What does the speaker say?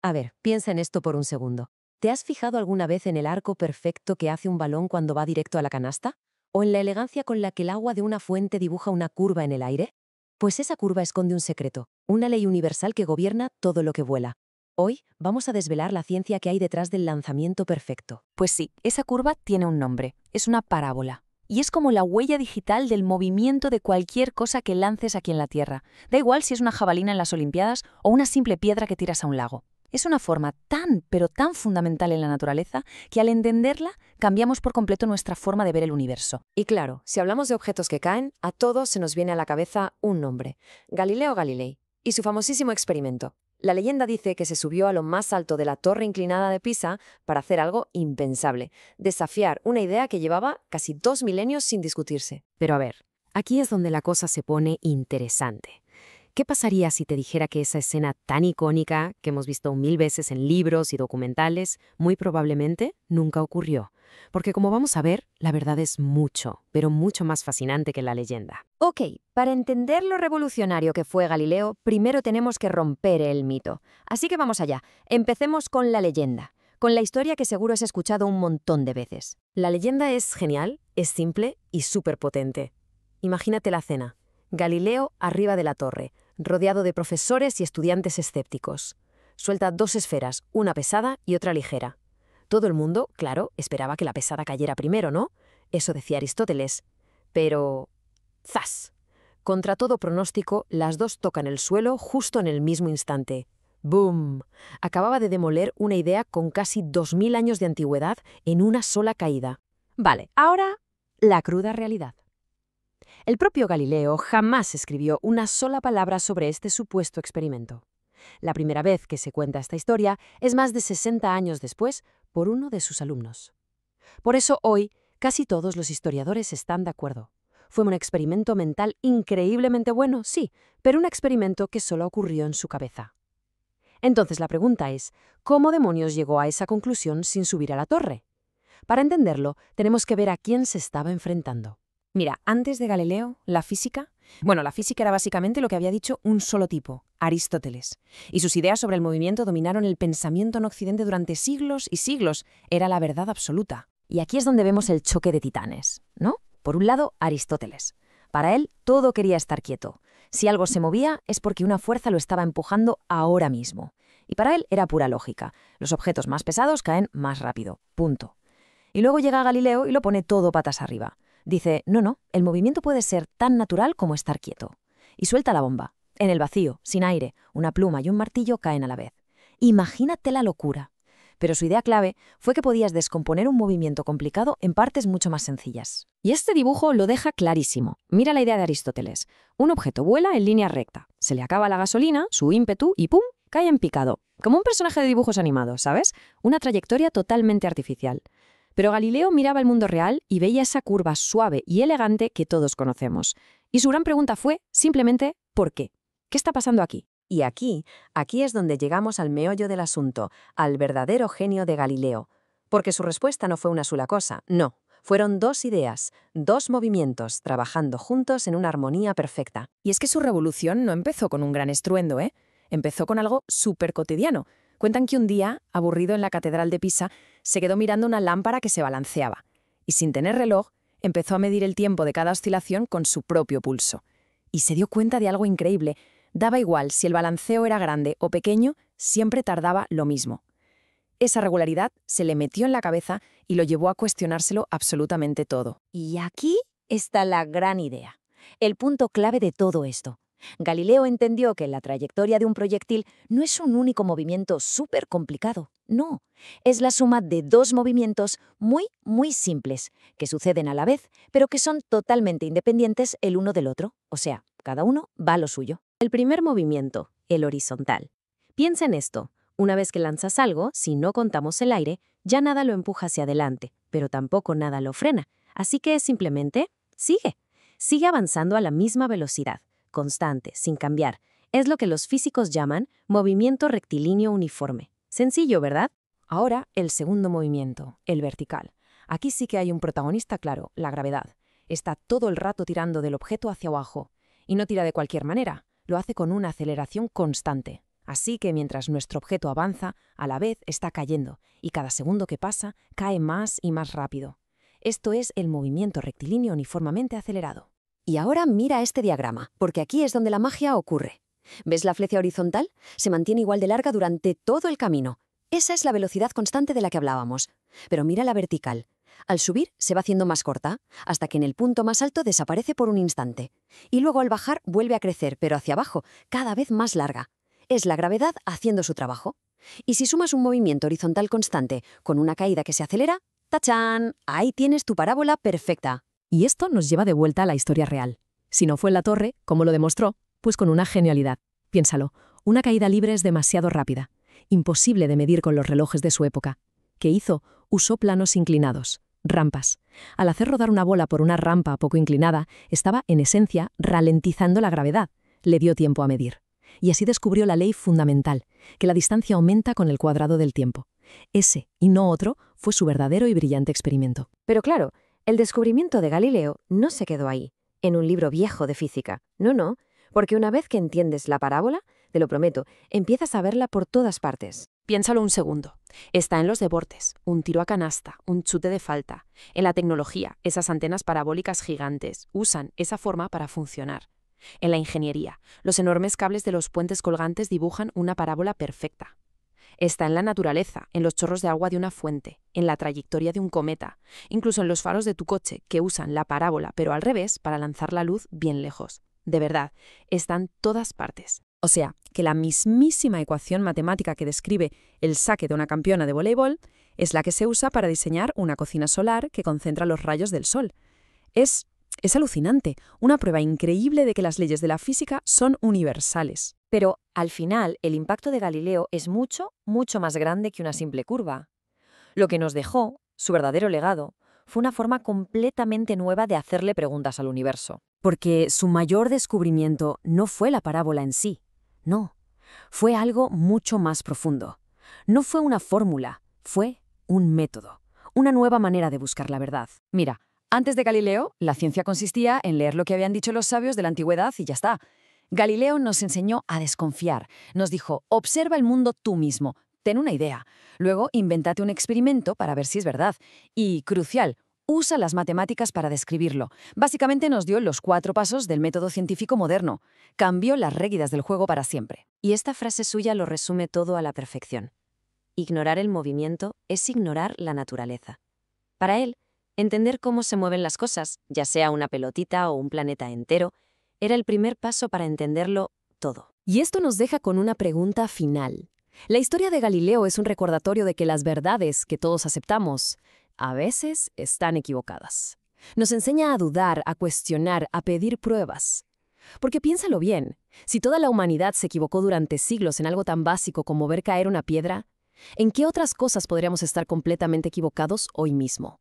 A ver, piensa en esto por un segundo. ¿Te has fijado alguna vez en el arco perfecto que hace un balón cuando va directo a la canasta? ¿O en la elegancia con la que el agua de una fuente dibuja una curva en el aire? Pues esa curva esconde un secreto, una ley universal que gobierna todo lo que vuela. Hoy vamos a desvelar la ciencia que hay detrás del lanzamiento perfecto. Pues sí, esa curva tiene un nombre, es una parábola. Y es como la huella digital del movimiento de cualquier cosa que lances aquí en la Tierra. Da igual si es una jabalina en las Olimpiadas o una simple piedra que tiras a un lago. Es una forma tan, pero tan fundamental en la naturaleza que al entenderla cambiamos por completo nuestra forma de ver el universo. Y claro, si hablamos de objetos que caen, a todos se nos viene a la cabeza un nombre: Galileo Galilei y su famosísimo experimento. La leyenda dice que se subió a lo más alto de la torre inclinada de Pisa para hacer algo impensable: desafiar una idea que llevaba casi 2 milenios sin discutirse. Pero a ver, aquí es donde la cosa se pone interesante. ¿Qué pasaría si te dijera que esa escena tan icónica, que hemos visto 1000 veces en libros y documentales, muy probablemente nunca ocurrió? Porque como vamos a ver, la verdad es mucho, pero mucho más fascinante que la leyenda. Ok, para entender lo revolucionario que fue Galileo, primero tenemos que romper el mito. Así que vamos allá. Empecemos con la leyenda, con la historia que seguro has escuchado un montón de veces. La leyenda es genial, es simple y súper potente. Imagínate la escena. Galileo arriba de la torre, rodeado de profesores y estudiantes escépticos. Suelta 2 esferas, una pesada y otra ligera. Todo el mundo, claro, esperaba que la pesada cayera primero, ¿no? Eso decía Aristóteles. Pero ¡zas! Contra todo pronóstico, las dos tocan el suelo justo en el mismo instante. ¡Boom! Acababa de demoler una idea con casi 2000 años de antigüedad en una sola caída. Vale, ahora la cruda realidad. El propio Galileo jamás escribió una sola palabra sobre este supuesto experimento. La primera vez que se cuenta esta historia es más de 60 años después por uno de sus alumnos. Por eso hoy casi todos los historiadores están de acuerdo. Fue un experimento mental increíblemente bueno, sí, pero un experimento que solo ocurrió en su cabeza. Entonces la pregunta es, ¿cómo demonios llegó a esa conclusión sin subir a la torre? Para entenderlo, tenemos que ver a quién se estaba enfrentando. Mira, antes de Galileo, la física era básicamente lo que había dicho un solo tipo, Aristóteles. Y sus ideas sobre el movimiento dominaron el pensamiento en Occidente durante siglos y siglos. Era la verdad absoluta. Y aquí es donde vemos el choque de titanes, ¿no? Por un lado, Aristóteles. Para él, todo quería estar quieto. Si algo se movía, es porque una fuerza lo estaba empujando ahora mismo. Y para él era pura lógica. Los objetos más pesados caen más rápido. Punto. Y luego llega Galileo y lo pone todo patas arriba. Dice, no, el movimiento puede ser tan natural como estar quieto. Y suelta la bomba. En el vacío, sin aire, una pluma y un martillo caen a la vez. Imagínate la locura. Pero su idea clave fue que podías descomponer un movimiento complicado en partes mucho más sencillas. Y este dibujo lo deja clarísimo. Mira la idea de Aristóteles. Un objeto vuela en línea recta. Se le acaba la gasolina, su ímpetu y ¡pum!, cae en picado. Como un personaje de dibujos animados, ¿sabes? Una trayectoria totalmente artificial. Pero Galileo miraba el mundo real y veía esa curva suave y elegante que todos conocemos. Y su gran pregunta fue, simplemente, ¿por qué? ¿Qué está pasando aquí? Y aquí es donde llegamos al meollo del asunto, al verdadero genio de Galileo. Porque su respuesta no fue una sola cosa, no. Fueron 2 ideas, 2 movimientos, trabajando juntos en una armonía perfecta. Y es que su revolución no empezó con un gran estruendo, ¿eh? Empezó con algo súper cotidiano. Cuentan que un día, aburrido en la Catedral de Pisa, se quedó mirando una lámpara que se balanceaba. Y sin tener reloj, empezó a medir el tiempo de cada oscilación con su propio pulso. Y se dio cuenta de algo increíble. Daba igual si el balanceo era grande o pequeño, siempre tardaba lo mismo. Esa regularidad se le metió en la cabeza y lo llevó a cuestionárselo absolutamente todo. Y aquí está la gran idea, el punto clave de todo esto. Galileo entendió que la trayectoria de un proyectil no es un único movimiento súper complicado, no. Es la suma de 2 movimientos muy, muy simples, que suceden a la vez, pero que son totalmente independientes el uno del otro. O sea, cada uno va a lo suyo. El primer movimiento, el horizontal. Piensa en esto. Una vez que lanzas algo, si no contamos el aire, ya nada lo empuja hacia adelante, pero tampoco nada lo frena. Así que simplemente sigue. Sigue avanzando a la misma velocidad, constante, sin cambiar. Es lo que los físicos llaman movimiento rectilíneo uniforme. Sencillo, ¿verdad? Ahora, el segundo movimiento, el vertical. Aquí sí que hay un protagonista claro, la gravedad. Está todo el rato tirando del objeto hacia abajo. Y no tira de cualquier manera, lo hace con una aceleración constante. Así que mientras nuestro objeto avanza, a la vez está cayendo, y cada segundo que pasa, cae más y más rápido. Esto es el movimiento rectilíneo uniformemente acelerado. Y ahora mira este diagrama, porque aquí es donde la magia ocurre. ¿Ves la flecha horizontal? Se mantiene igual de larga durante todo el camino. Esa es la velocidad constante de la que hablábamos. Pero mira la vertical. Al subir se va haciendo más corta, hasta que en el punto más alto desaparece por un instante. Y luego al bajar vuelve a crecer, pero hacia abajo, cada vez más larga. Es la gravedad haciendo su trabajo. Y si sumas un movimiento horizontal constante con una caída que se acelera, ¡tachán! Ahí tienes tu parábola perfecta. Y esto nos lleva de vuelta a la historia real. Si no fue en la torre, ¿cómo lo demostró? Pues con una genialidad. Piénsalo, una caída libre es demasiado rápida, imposible de medir con los relojes de su época. ¿Qué hizo? Usó planos inclinados, rampas. Al hacer rodar una bola por una rampa poco inclinada, estaba, en esencia, ralentizando la gravedad. Le dio tiempo a medir. Y así descubrió la ley fundamental, que la distancia aumenta con el cuadrado del tiempo. Ese, y no otro, fue su verdadero y brillante experimento. Pero claro, el descubrimiento de Galileo no se quedó ahí, en un libro viejo de física. No, porque una vez que entiendes la parábola, te lo prometo, empiezas a verla por todas partes. Piénsalo un segundo. Está en los deportes, un tiro a canasta, un chute de falta. En la tecnología, esas antenas parabólicas gigantes usan esa forma para funcionar. En la ingeniería, los enormes cables de los puentes colgantes dibujan una parábola perfecta. Está en la naturaleza, en los chorros de agua de una fuente, en la trayectoria de un cometa, incluso en los faros de tu coche, que usan la parábola pero al revés para lanzar la luz bien lejos. De verdad, están todas partes. O sea, que la mismísima ecuación matemática que describe el saque de una campeona de voleibol es la que se usa para diseñar una cocina solar que concentra los rayos del sol. Es alucinante, una prueba increíble de que las leyes de la física son universales. Pero, al final, el impacto de Galileo es mucho más grande que una simple curva. Lo que nos dejó, su verdadero legado, fue una forma completamente nueva de hacerle preguntas al universo. Porque su mayor descubrimiento no fue la parábola en sí. No, fue algo mucho más profundo. No fue una fórmula, fue un método, una nueva manera de buscar la verdad. Mira, antes de Galileo, la ciencia consistía en leer lo que habían dicho los sabios de la antigüedad y ya está. Galileo nos enseñó a desconfiar. Nos dijo, observa el mundo tú mismo, ten una idea. Luego, invéntate un experimento para ver si es verdad. Y, crucial, usa las matemáticas para describirlo. Básicamente nos dio los 4 pasos del método científico moderno. Cambió las reglas del juego para siempre. Y esta frase suya lo resume todo a la perfección. Ignorar el movimiento es ignorar la naturaleza. Para él, entender cómo se mueven las cosas, ya sea una pelotita o un planeta entero, era el primer paso para entenderlo todo. Y esto nos deja con una pregunta final. La historia de Galileo es un recordatorio de que las verdades que todos aceptamos a veces están equivocadas. Nos enseña a dudar, a cuestionar, a pedir pruebas. Porque piénsalo bien, si toda la humanidad se equivocó durante siglos en algo tan básico como ver caer una piedra, ¿en qué otras cosas podríamos estar completamente equivocados hoy mismo?